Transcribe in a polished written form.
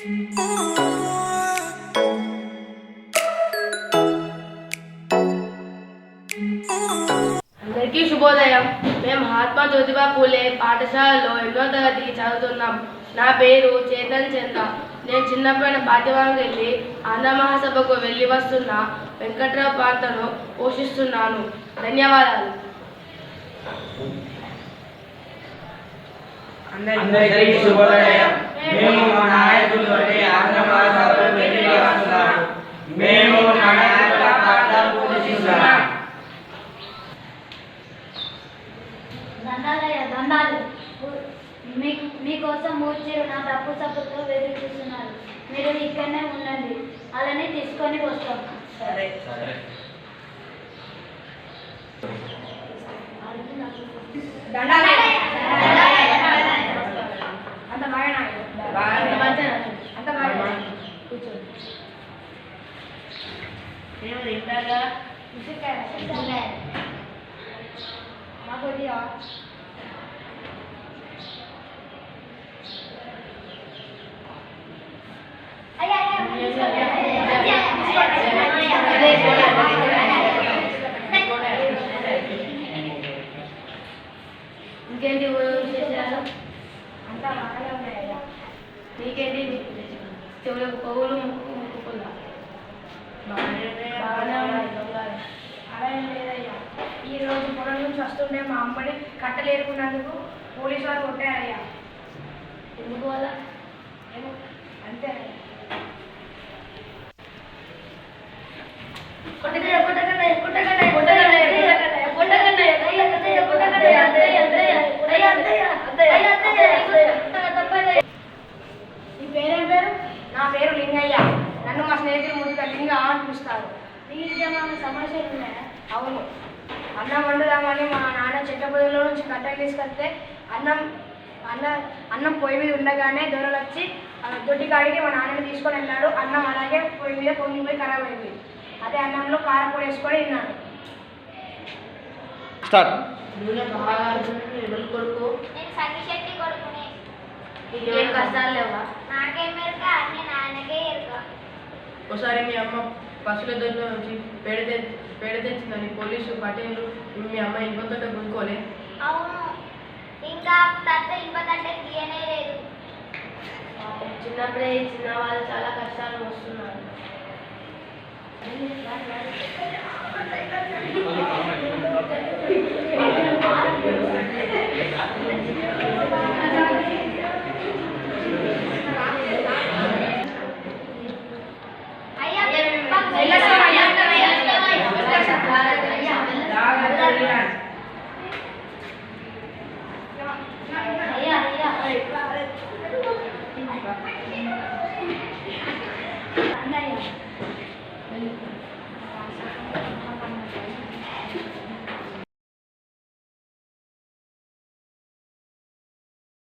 అందరికీ శుభోదయం. మేము మహాత్మా జ్యోతిబా పూలే పాఠశాలలో 8వ తరగతి చదువుతున్నాం. నా పేరు చేతన్ చంద్ర. నేను చిన్నప్పటి పాఠ్యభాగం వెళ్ళి ఆంధ్ర మహాసభకు వెళ్ళి వస్తున్న వెంకట్రావు పాత్రను పోషిస్తున్నాను. ధన్యవాదాలు. అందరికీ శుభోదయం. మేము మా నాయకులు ఆంధ్ర మహాసభకు వెళ్ళి వస్తున్నాము. మేము మా నాయకుల పాత్ర పోషిస్తున్నాం. దండాలు మీకోసం మూర్చీరు నా తప్పు సప్పుతో వెతుకు చూస్తున్నారు. మీరు ఇక్కడనే ఉండండి, అలానే తీసుకొని వస్తాం. సరే. ఇంకేంటి విశేషాలు? అంతా బాగానే ఉన్నాయా? నీకేంటి చెవులకు పొగులు ముక్కుకున్నా? బాగానే ఉన్నాయి. అలా ఏం లేదయ్యా. ఈరోజు పొలం నుంచి వస్తుండే మా అమ్మని కట్టలేరుకున్నందుకు పోలీసు వారు కొట్టారయ్యా. ఎందుకు అలా? ఏమో అంతే. నీ పేరేం పేరు? నా పేరు లింగయ్య. నన్ను మా స్నేహితులు ముందుగా లింగ అని పిలుస్తారు. నీకేమైనా సమస్యలు ఉన్నాయా? అవును, అన్నం వండుదామని మా నాన్న చెట్ల పొదలో నుంచి కట్టెలు తీసుకొస్తే అన్నం పొయ్యి మీద ఉండగానే దొరలు వచ్చి దొడ్డి కాడికి మా నాన్నని తీసుకొని వెళ్ళాడు. అన్నం అలాగే పొయ్యి మీద పొంగిపోయి ఖరాబ్ అయింది. అదే అన్నంలో కారపొడి వేసుకొని తిన్నాను. నూనె బాగా ఎవరు కొడుకు? నేను సంగిశెట్టి కొడుకునే. నీకేం కష్టాలు లేవా? నాకేం ఎరుక, అన్ని నాన్నకే ఎరుక. ఒకసారి మీ అమ్మ పశువుల దొడ్లో నుంచి పేడ తెచ్చిందని పోలీసు పటేలు మీ అమ్మ ఇంకొంత గుంజుకోలే? అవును, ఇంకా తత్త ఇంపతంటే తీయనే లేదు. చిన్నప్పుడే చిన్న వాళ్ళు చాలా కష్టాలు వస్తున్నారు.